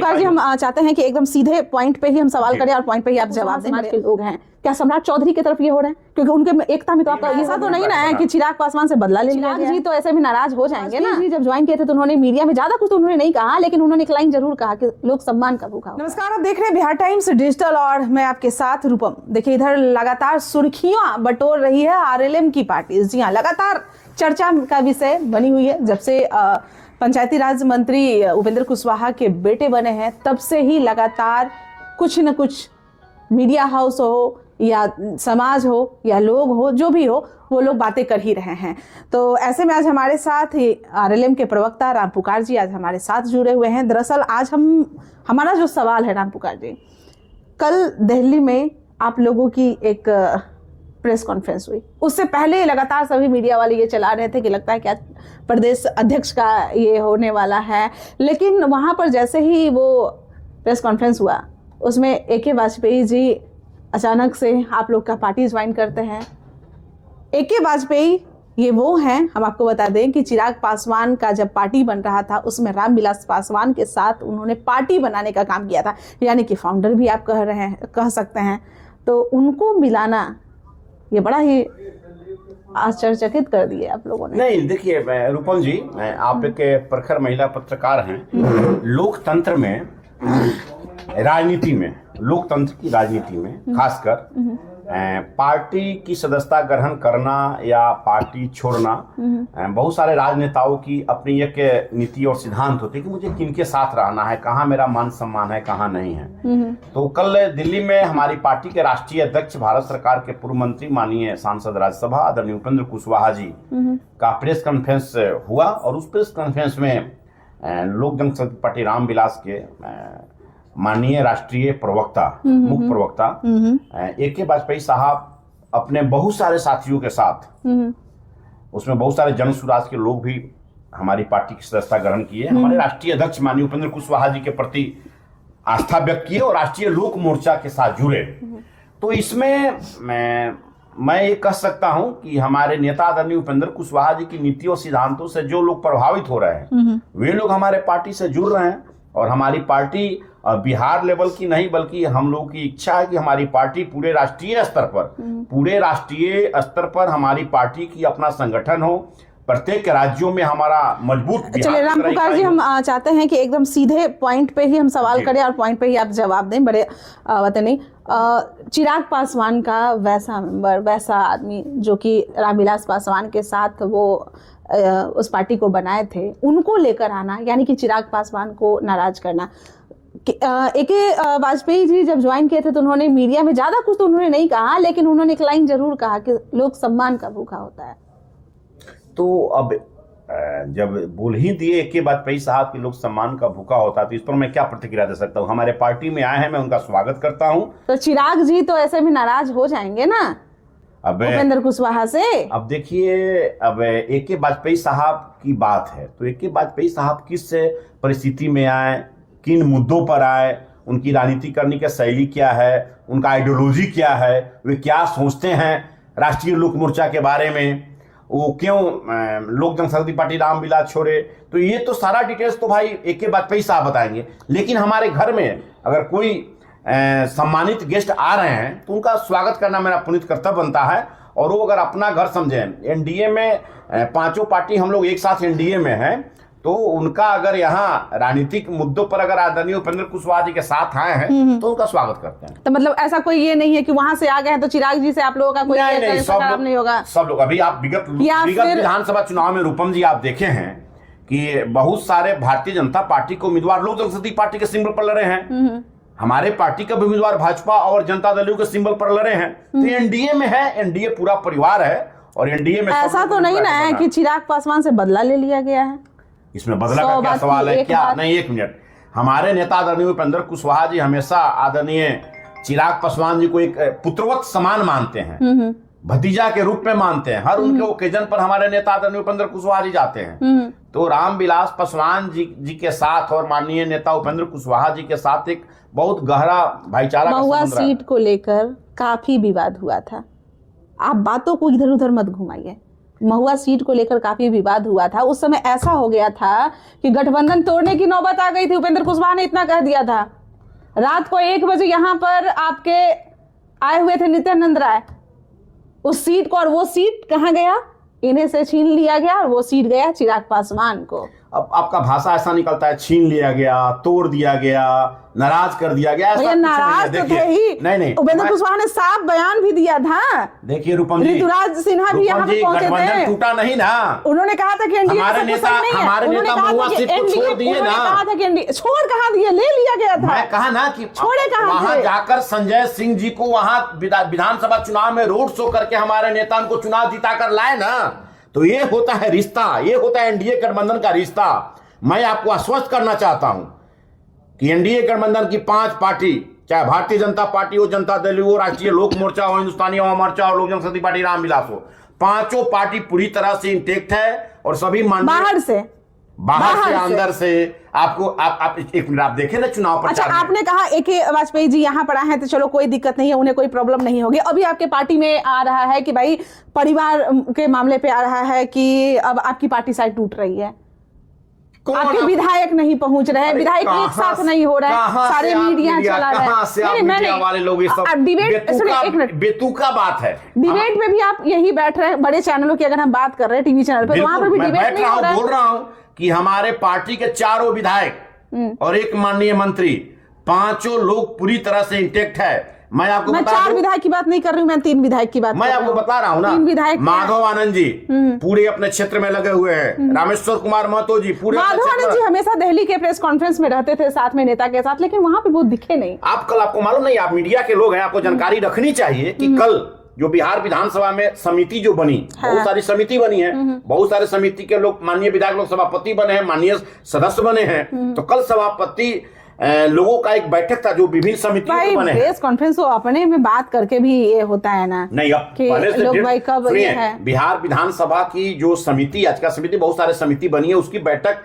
पुकार जी, हम चाहते हैं कि एकदम सीधे पॉइंट पे ही हम सवाल करें और पॉइंट पे ही आप जवाब दें। समाज के लोग हैं, क्या सम्राट चौधरी की तरफ ये हो रहे हैं? क्योंकि उनके एकता में तो आपका ऐसा तो नहीं ना है कि चिराग पासवान से बदला ले लिया गया। जी तो ऐसे भी नाराज हो जाएंगे ना। जी जब ज्वाइन किए थे तो उन्होंने मीडिया में ज्यादा कुछ तो उन्होंने नहीं कहा, लेकिन उन्होंने एक लाइन जरूर कहा कि लोक सम्मान का भूखा। नमस्कार, आप देख रहे हैं बिहार टाइम्स डिजिटल और मैं आपके साथ रूपम। देखिए, इधर लगातार सुर्खियां बटोर रही है आरएलएम की पार्टी। जी हाँ, लगातार चर्चा का विषय बनी हुई है। जब से पंचायती राज मंत्री उपेंद्र कुशवाहा के बेटे बने हैं, तब से ही लगातार कुछ न कुछ मीडिया हाउस हो या समाज हो या लोग हो, जो भी हो, वो लोग बातें कर ही रहे हैं। तो ऐसे में आज हमारे साथ आरएलएम के प्रवक्ता राम पुकार जी आज हमारे साथ जुड़े हुए हैं। दरअसल आज हमारा जो सवाल है राम पुकार जी, कल दिल्ली में आप लोगों की एक प्रेस कॉन्फ्रेंस हुई, उससे पहले लगातार सभी मीडिया वाले ये चला रहे थे कि लगता है कि आज प्रदेश अध्यक्ष का ये होने वाला है। लेकिन वहाँ पर जैसे ही वो प्रेस कॉन्फ्रेंस हुआ, उसमें ए.के. वाजपेयी जी अचानक से आप लोग का पार्टी ज्वाइन करते हैं। ए.के. वाजपेयी ये वो हैं, हम आपको बता दें कि चिराग पासवान का जब पार्टी बन रहा था, उसमें रामविलास पासवान के साथ उन्होंने पार्टी बनाने का काम किया था, यानी कि फाउंडर भी आप कह सकते हैं। तो उनको मिलाना ये बड़ा ही आश्चर्यचकित कर दिए आप लोगों ने। नहीं, देखिए रूपम जी, आप एक प्रखर महिला पत्रकार हैं। लोकतंत्र में, राजनीति में, लोकतंत्र की राजनीति में खासकर पार्टी की सदस्यता ग्रहण करना या पार्टी छोड़ना, बहुत सारे राजनेताओं की अपनी एक नीति और सिद्धांत होते हैं कि मुझे किनके साथ रहना है, कहाँ मेरा मान सम्मान है, कहाँ नहीं है। तो कल दिल्ली में हमारी पार्टी के राष्ट्रीय अध्यक्ष, भारत सरकार के पूर्व मंत्री, माननीय सांसद राज्यसभा आदरणीय उपेंद्र कुशवाहा जी का प्रेस कॉन्फ्रेंस हुआ और उस प्रेस कॉन्फ्रेंस में लोक जनशक्ति पार्टी रामविलास के माननीय राष्ट्रीय प्रवक्ता, मुख्य प्रवक्ता ए.के. वाजपेयी साहब अपने बहुत सारे साथियों के साथ, उसमें बहुत सारे जन सुराज के लोग भी हमारी पार्टी की सदस्यता ग्रहण किए, हमारे राष्ट्रीय अध्यक्ष माननीय उपेंद्र कुशवाहा जी के प्रति आस्था व्यक्त किए और राष्ट्रीय लोक मोर्चा के साथ जुड़े। तो इसमें मैं ये कह सकता हूं कि हमारे नेता आदरणीय उपेंद्र कुशवाहा जी की नीति और सिद्धांतों से जो लोग प्रभावित हो रहे हैं, वे लोग हमारे पार्टी से जुड़ रहे हैं। और हमारी पार्टी बिहार लेवल की नहीं, बल्कि हम लोग की इच्छा है कि हमारी पार्टी पूरे राष्ट्रीय स्तर पर हमारी पार्टी की अपना संगठन हो, प्रत्येक राज्यों में हमारा मजबूत। चलिए राम पुकार जी, हम चाहते हैं कि एकदम सीधे पॉइंट पे ही हम सवाल करें और पॉइंट पे ही आप जवाब दें। बड़े वतनी चिराग पासवान का वैसा मेंबर, वैसा आदमी जो कि रामविलास पासवान के साथ वो उस पार्टी को बनाए थे, उनको लेकर आना, यानी कि चिराग पासवान को नाराज करना। ए.के. वाजपेयी जी जब ज्वाइन किए थे तो उन्होंने मीडिया में ज्यादा कुछ तो उन्होंने नहीं कहा, लेकिन उन्होंने एक लाइन जरूर कहा कि लोक सम्मान का भूखा होता है। तो अब जब बोल ही दिए ए.के. वाजपेयी साहब के लोक सम्मान का भूखा होता है, तो इस पर मैं क्या प्रतिक्रिया दे सकता हूँ? हमारे पार्टी में आए हैं, मैं उनका स्वागत करता हूँ। तो चिराग जी तो ऐसे भी नाराज हो जाएंगे ना उपेंद्र कुशवाहा से। अब देखिए, अब ए.के. वाजपेयी साहब की बात है, तो ए.के. वाजपेयी साहब किस परिस्थिति में आए, किन मुद्दों पर आए, उनकी राजनीति करने की शैली क्या है, उनका आइडियोलॉजी क्या है, वे क्या सोचते हैं राष्ट्रीय लोक मोर्चा के बारे में, वो क्यों लोक जनशक्ति पार्टी रामविलास छोड़े, तो ये तो सारा डिटेल्स तो भाई ए.के. वाजपेयी साहब बताएंगे। लेकिन हमारे घर में अगर कोई सम्मानित गेस्ट आ रहे हैं तो उनका स्वागत करना मेरा पुनीत कर्तव्य बनता है। और वो अगर अपना घर समझें, एनडीए में पांचों पार्टी हम लोग एक साथ एनडीए में हैं, तो उनका अगर यहाँ राजनीतिक मुद्दों पर अगर आदरणीय उपेंद्र कुशवाहा जी के साथ आए हैं तो उनका स्वागत करते हैं। तो मतलब ऐसा कोई ये नहीं है कि वहां से आ गए हैं तो चिराग जी से आप लोगों का कोई नहीं होगा? सब लोग अभी आप विगत विधानसभा चुनाव में रूपम जी आप देखे हैं कि बहुत सारे भारतीय जनता पार्टी के उम्मीदवार लोक जनशक्ति पार्टी के सिंबल पर लड़े हैं, हमारे पार्टी का भी उम्मीदवार भाजपा और जनता दल के सिंबल पर लड़े हैं। तो एनडीए में है, एनडीए पूरा परिवार है और एनडीए में ऐसा तो नहीं ना है कि चिराग पासवान से बदला ले लिया गया है? इसमें बदला का क्या सवाल है? क्या नहीं, एक मिनट, हमारे नेता आदरणीय उपेंद्र कुशवाहा जी हमेशा आदरणीय चिराग पासवान जी को एक पुत्रवत समान मानते हैं, भतीजा के रूप में मानते हैं। हर उनके ओकेजन पर हमारे नेता आदरणीय उपेंद्र कुशवाहा जी जाते हैं। तो रामविलास पासवान जी के साथ और माननीय नेता उपेंद्र कुशवाहा जी के साथ एक बहुत गहरा भाईचारा का महुआ सीट को लेकर काफी विवाद हुआ था। आप बातों को इधर उधर मत घुमाइए। महुआ सीट को लेकर काफी विवाद हुआ था। उस समय ऐसा हो गया था कि गठबंधन तोड़ने की नौबत आ गई थी। उपेंद्र कुशवाहा ने इतना कह दिया था। रात को 1 बजे यहाँ पर आपके आए हुए थे नित्यानंद राय उस सीट को, और वो सीट कहाँ गया, इन्हें से छीन लिया गया और वो सीट गया चिराग पासवान को। अब आपका भाषा ऐसा निकलता है, छीन लिया गया, तोड़ दिया गया, नाराज कर दिया गया। भैया नाराज तो थे ही। नहीं, उपेंद्र कुशवाहा ने साफ बयान भी दिया था। देखिए रूपम जी, ऋतुराज सिन्हा भी यहाँ पे पहुंचे थे। टूटा नहीं ना। उन्होंने कहा था कि एनडीए हमारे नेता महुआ सीट को छोड़ दिए ना। कहा था कि एनडीए छोड़ कहाँ दिए, ले लिया गया था। मैं कहा ना कि छोड़े कहाँ वहां जाकर संजय सिंह जी को वहां विधानसभा चुनाव में रोड शो करके हमारे नेता को चुनाव जिता कर लाए ना। तो ये होता है रिश्ता, ये होता है एनडीए गठबंधन का रिश्ता। मैं आपको आश्वस्त करना चाहता हूं कि एनडीए गठबंधन की 5 पार्टी, चाहे भारतीय जनता पार्टी हो, जनता दल हो, राष्ट्रीय लोक मोर्चा हो, हिंदुस्तानी अवाम मोर्चा और लोक जनशक्ति पार्टी रामविलास हो, 5 पार्टी पूरी तरह से इंटेक्ट है। और सभी बाहर से अंदर से आपको आप एक मिनट आप देखें ना चुनाव प्रचार। अच्छा, आपने कहा एके वाजपेयी जी यहाँ पर आए हैं तो चलो कोई दिक्कत नहीं है, उन्हें कोई प्रॉब्लम नहीं होगी। अभी आपके पार्टी में आ रहा है कि भाई परिवार के मामले पे आ रहा है कि अब आपकी पार्टी साइड टूट रही है, आपके विधायक नहीं पहुंच रहे हैं, विधायक एक साथ नहीं हो रहे हैं, सारे मीडिया चला रहे हैं। मीडिया वाले लोग ये सब डिबेट बेतुका बात है। डिबेट में भी आप यही बैठ रहे हैं, बड़े चैनलों की अगर हम बात कर रहे हैं टीवी चैनल पे, तो वहां पर भी डिबेट नहीं हो रहा है। बोल रहा हूं कि हमारे पार्टी के 4 विधायक और 1 माननीय मंत्री, 5 लोग पूरी तरह से इंटेक्ट है। मैं आपको मैं 4 विधायक की बात नहीं कर रही हूँ, मैं 3 विधायक की बात मैं आपको बता रहा हूँ ना। 3 विधायक माधव आनंद जी पूरे अपने क्षेत्र में लगे हुए हैं। रामेश्वर कुमार महतो जी पूरे। माधव आनंद जी हमेशा दिल्ली के प्रेस कॉन्फ्रेंस में रहते थे साथ में नेता के साथ, लेकिन वहां पे वो दिखे नहीं। आपको मालूम नहीं, आप मीडिया के लोग हैं, आपको जानकारी रखनी चाहिए कि कल जो बिहार विधानसभा में समिति जो बनी, बहुत सारी समिति बनी है, बहुत सारे समिति के लोग माननीय विधायक लोग सभापति बने हैं, माननीय सदस्य बने हैं। तो कल सभापति लोगों का एक बैठक था जो विभिन्न समितियों के बने हैं। प्रेस कॉन्फ्रेंस तो अपने में बात करके भी ये होता है ना। नहीं, अब लोग भाई कब ये है बिहार विधानसभा की जो समिति, आज का समिति, बहुत सारे समिति बनी है, उसकी बैठक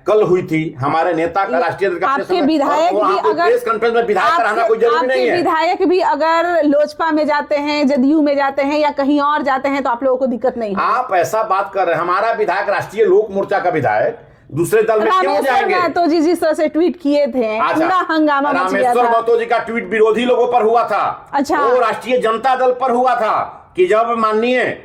कल हुई थी। हमारे नेता का राष्ट्रीय आपके विधायक भी अगर प्रेस कॉन्फ्रेंस में विधायक रहना कोई जरूरी नहीं है। विधायक भी अगर लोजपा में जाते हैं, जदयू में जाते हैं या कहीं और जाते हैं तो आप लोगों को दिक्कत नहीं है। आप ऐसा बात कर रहे हैं, हमारा विधायक राष्ट्रीय लोक मोर्चा का विधायक दूसरे दल में क्यों जाएंगे? तो जिस तरह से ट्वीट किए थे, पूरा हंगामा मच गया था। रामेश्वर महतो जी का ट्वीट विरोधी लोगों पर हुआ था। अच्छा, वो राष्ट्रीय जनता दल पर हुआ था कि जब माननीय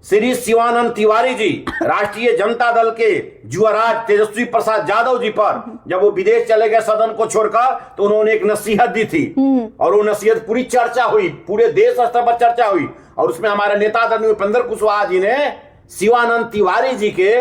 श्री शिवानंद तिवारी जी राष्ट्रीय जनता दल के युवराज तेजस्वी प्रसाद यादव जी पर जब वो विदेश चले गए सदन को छोड़कर, तो उन्होंने एक नसीहत दी थी और वो नसीहत पूरी चर्चा हुई, पूरे देश स्तर पर चर्चा हुई। और उसमें हमारे नेता आदरणीय उपेंद्र कुशवाहा जी ने शिवानंद तिवारी जी के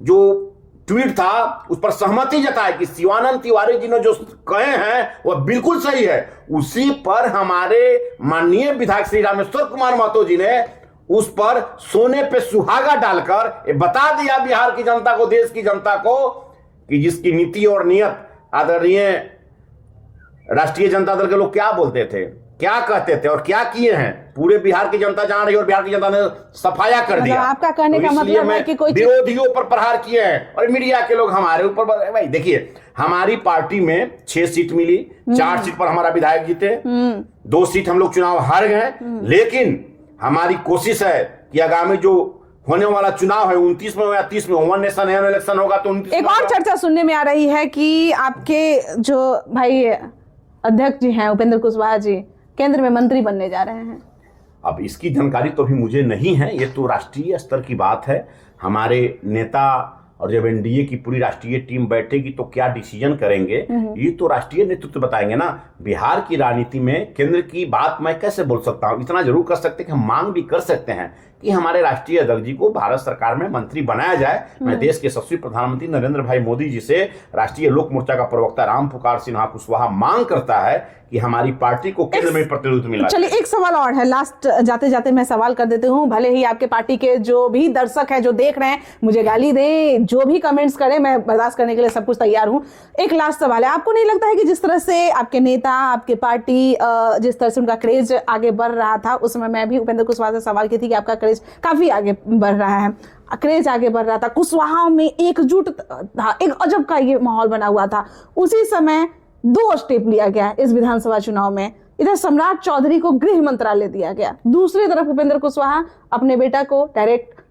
जो ट्वीट था उस पर सहमति जताई कि शिवानंद तिवारी जी ने जो कहे हैं वह बिल्कुल सही है। उसी पर हमारे माननीय विधायक श्री रामेश्वर कुमार महतो जी ने उस पर सोने पे सुहागा डालकर बता दिया बिहार की जनता को, देश की जनता को, कि जिसकी नीति और नियत आदरणीय राष्ट्रीय जनता दल के लोग क्या बोलते थे, क्या कहते थे और क्या किए हैं, पूरे बिहार की जनता जान रही और बिहार की जनता ने सफाया कर दिया। आपका कहने का मतलब है कि कोई विरोधियों पर प्रहार किए हैं और मीडिया के लोग हमारे ऊपर। भाई देखिए, हमारी पार्टी में 6 सीट मिली, 4 सीट पर हमारा विधायक जीते, 2 सीट हम लोग चुनाव हार गए। लेकिन हमारी कोशिश है कि आगामी जो होने वाला चुनाव है 29 में या 30 में वन नेशन इलेक्शन होगा तो 29 एक और चर्चा सुनने में आ रही है कि आपके जो भाई अध्यक्ष जी हैं उपेंद्र कुशवाहा जी केंद्र में मंत्री बनने जा रहे हैं। अब इसकी जानकारी तो अभी मुझे नहीं है, ये तो राष्ट्रीय स्तर की बात है। हमारे नेता और जब एनडीए की पूरी राष्ट्रीय टीम बैठेगी तो क्या डिसीजन करेंगे ये तो राष्ट्रीय नेतृत्व बताएंगे ना। बिहार की राजनीति में केंद्र की बात मैं कैसे बोल सकता हूं? इतना जरूर कर सकते हैं कि हम मांग भी कर सकते हैं कि हमारे राष्ट्रीय अध्यक्ष जी को भारत सरकार में मंत्री बनाया जाए। मैं देश के यशस्वी प्रधानमंत्री नरेंद्र भाई मोदी जी से राष्ट्रीय लोक मोर्चा का प्रवक्ता राम पुकार सिन्हा कुशवाहा मांग करता है कि हमारी पार्टी को केंद्र में प्रतिनिधित्व मिला। चलिए एक सवाल और है, लास्ट जाते जाते मैं सवाल कर देती हूँ। भले ही आपके पार्टी के जो भी दर्शक हैं जो देख रहे हैं मुझे गाली दें, जो भी कमेंट्स करें, मैं बर्दाश्त करने के लिए सब कुछ तैयार हूँ। एक लास्ट सवाल है, आपको नहीं लगता है कि जिस तरह से आपके नेता, आपके पार्टी, जिस तरह से उनका क्रेज आगे बढ़ रहा था, उस समय मैं भी उपेंद्र कुशवाहा से सवाल की थी कि आपका क्रेज काफी आगे बढ़ रहा है, क्रेज आगे बढ़ रहा था, कुशवाहा में एकजुट था, एक अजब का ये माहौल बना हुआ था। उसी समय 2 स्टेप लिया गया इस विधानसभा चुनाव में, इधर सम्राट चौधरी को गृह मंत्रालय दिया गया, दूसरी तरफ उपेंद्र कुशवाहा अपने बेटा को डायरेक्ट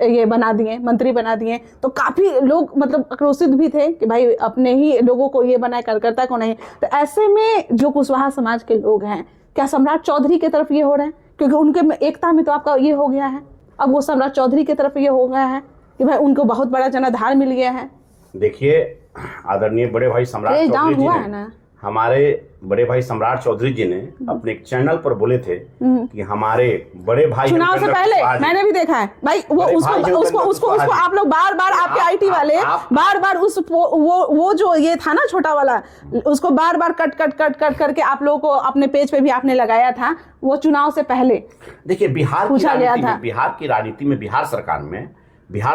ये बना दिए, मंत्री बना दिए। तो काफी लोग मतलब आक्रोशित भी थे कि भाई अपने ही लोगों को ये बनाए, कार्यकर्ता को नहीं। तो ऐसे में जो कुशवाहा समाज के लोग हैं, क्या सम्राट चौधरी की तरफ ये हो रहे हैं? क्योंकि उनके एकता में तो आपका ये हो गया है, अब वो सम्राट चौधरी की तरफ ये हो गया है कि भाई उनको बहुत बड़ा जनाधार मिल गया है। देखिए आदरणीय बड़े भाई सम्राट चौधरी जी ने, हमारे बड़े भाई सम्राट चौधरी जी ने अपने एक चैनल पर बोले थे कि हमारे बड़े भाई चुनाव से पहले मैंने भी देखा है भाई, वो उसको आप लोग बार आपके आईटी वाले बार उस वो जो ये था ना छोटा वाला, उसको बार कट करके आप लोगों को अपने पेज पे भी आपने लगाया था, वो चुनाव से पहले। देखिए बिहार की राजनीति में बिहार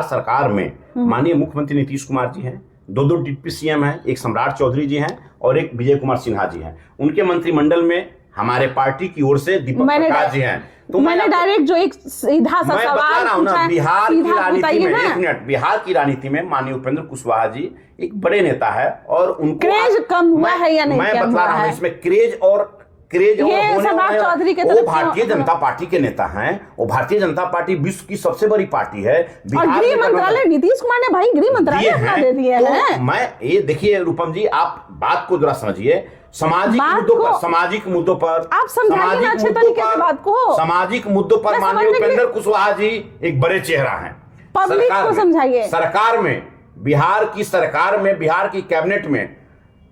सरकार में माननीय मुख्यमंत्री नीतीश कुमार जी हैं, दो डिप्टी सीएम हैं, एक सम्राट चौधरी जी हैं और एक विजय कुमार सिन्हा जी हैं। उनके मंत्रिमंडल में हमारे पार्टी की ओर से दीपक प्रकाश जी हैं। तो मैंने डायरेक्ट जो एक सीधा सा सवाल पूछा, बिहार की राजनीति में, एक मिनट, बिहार की राजनीति में माननीय उपेंद्र कुशवाहा जी एक बड़े नेता है और उनको क्रेज कम हुआ है या नहीं? मैं बता रहा हूँ इसमें क्रेज और वो भारतीय जनता पार्टी के नेता हैं। वो भारतीय जनता पार्टी विश्व की सबसे बड़ी पार्टी है। और गृह मंत्रालय नीतीश कुमार ने भाई गृह मंत्रालय अपना दे दिया है। मैं ये देखिए रूपम जी, आप बात को जरा समझिए। सामाजिक मुद्दों पर आप समझाइए ना अच्छे तरीके से बात को। सामाजिक मुद्दों पर माननीय उपेंद्र कुशवाहा जी एक बड़े चेहरा हैं। पब्लिक को समझाइए। सरकार में, बिहार की कैबिनेट में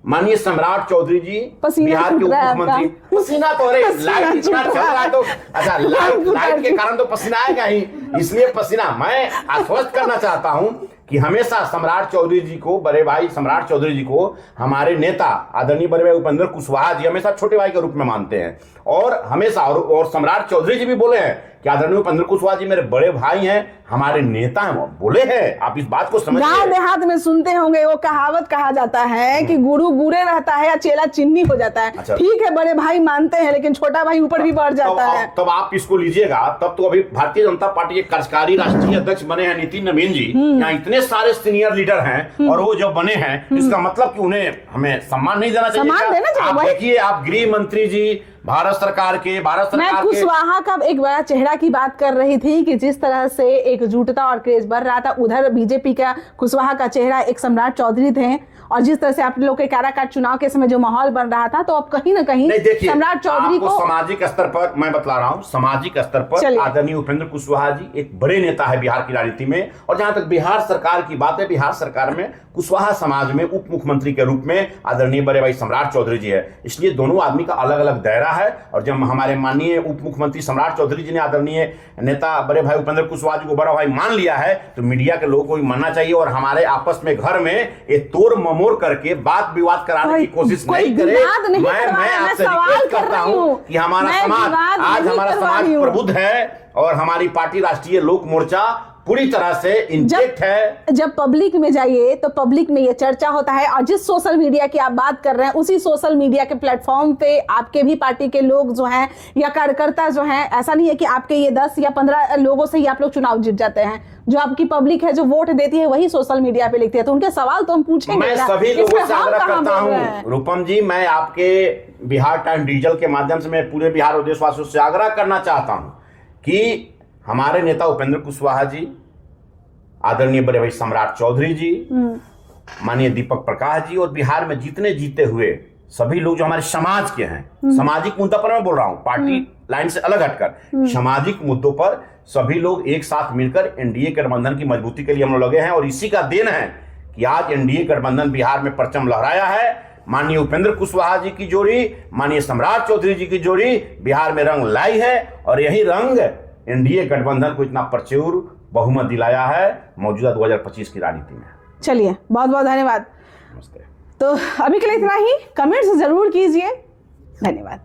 माननीय सम्राट चौधरी जी बिहार के उप मुख्यमंत्री। पसीना तो अरे लाइट इतना चल रहा है तो अच्छा, लाइट के कारण तो पसीना आएगा ही, इसलिए पसीना। मैं आश्वस्त करना चाहता हूं कि हमेशा सम्राट चौधरी जी को, बड़े भाई सम्राट चौधरी जी को हमारे नेता आदरणीय बड़े भाई उपेंद्र कुशवाहा जी हमेशा छोटे भाई के रूप में मानते हैं और हमेशा और सम्राट चौधरी जी भी बोले हैं कि आदरणीय उपेंद्र कुशवाहा जी मेरे बड़े भाई हैं, हमारे नेता हैं, बोले हैं। आप इस बात को समझिए। गांव देहात में सुनते होंगे वो कहावत कहा जाता है कि गुरु गुरे रहता है या चेला चिन्नी हो जाता है। अच्छा, ठीक है बड़े भाई मानते हैं लेकिन छोटा भाई ऊपर भी बढ़ जाता है। तब आप इसको लीजिएगा। तब तो अभी भारतीय जनता पार्टी के कार्यकारी राष्ट्रीय अध्यक्ष बने हैं नितिन नवीन जी। यहाँ इतने सारे सीनियर लीडर हैं और वो जो बने हैं इसका मतलब कि उन्हें हमें सम्मान नहीं देना चाहिए। आप देखिए, आप गृह मंत्री जी भारत सरकार के मैं कुशवाहा का एक बड़ा चेहरा की बात कर रही थी कि जिस तरह से एकजुटता और क्रेज बढ़ रहा था, उधर बीजेपी का कुशवाहा का चेहरा एक सम्राट चौधरी थे और जिस तरह से आप लोग के काराकाट चुनाव के समय जो माहौल बन रहा था, तो अब कहीं ना कहीं सम्राट चौधरी को सामाजिक स्तर पर, मैं बतला रहा हूं, सामाजिक स्तर पर आदरणीय उपेंद्र कुशवाहा जी एक बड़े नेता है बिहार की राजनीति में। और जहां तक बिहार सरकार की बात है, बिहार सरकार में कुशवाहा समाज में उप मुख्यमंत्री के रूप में आदरणीय बड़े भाई सम्राट चौधरी जी है। इसलिए दोनों आदमी का अलग अलग दायरा है। और जब हमारे माननीय उप मुख्यमंत्री सम्राट चौधरी जी ने आदरणीय नेता बड़े भाई उपेंद्र कुशवाहा जी को बड़ा भाई मान लिया है, तो मीडिया के लोगों को भी मानना चाहिए और हमारे आपस में घर में ये तोड़ ममोड़ करके बात विवाद कराने की कोशिश नहीं करे। मैं आपसे रिक्वेस्ट करता हूं कि हमारा समाज प्रबुद्ध है और हमारी पार्टी राष्ट्रीय लोक मोर्चा पूरी तरह से इंटेक्ट है। जब पब्लिक में जाइए तो पब्लिक में ये चर्चा होता है और जिस सोशल मीडिया की आप बात कर रहे हैं उसी सोशल मीडिया के प्लेटफॉर्म पे आपके भी पार्टी के लोग जो हैं या कार्यकर्ता जो हैं, ऐसा नहीं है कि आपके ये 10 या 15 लोगों से ही आप लोग चुनाव जीत जाते हैं। जो आपकी पब्लिक है जो वोट देती है वही सोशल मीडिया पे लिखती है, तो उनके सवाल तो हम पूछेंगे। मैं सभी लोगों से आग्रह करता हूं रूपम जी, मैं आपके बिहार टाइम डिजिटल के माध्यम से मैं पूरे बिहार और देशवासियों से आग्रह करना चाहता हूं कि हमारे नेता उपेंद्र कुशवाहा जी, आदरणीय बड़े भाई सम्राट चौधरी जी, माननीय दीपक प्रकाश जी और बिहार में जितने जीते हुए सभी लोग जो हमारे समाज के हैं, सामाजिक मुद्दा पर मैं बोल रहा हूं, पार्टी लाइन से अलग हटकर सामाजिक मुद्दों पर सभी लोग एक साथ मिलकर एनडीए गठबंधन की मजबूती के लिए हम लोग लगे हैं। और इसी का देन है कि आज एनडीए गठबंधन बिहार में परचम लहराया है। माननीय उपेंद्र कुशवाहा जी की जोड़ी, माननीय सम्राट चौधरी जी की जोड़ी बिहार में रंग लाई है और यही रंग एनडीए गठबंधन को इतना प्रचुर बहुमत दिलाया है मौजूदा 2025 की राजनीति में। चलिए, बहुत बहुत धन्यवाद। नमस्ते। तो अभी के लिए इतना ही। कमेंट्स जरूर कीजिए। धन्यवाद।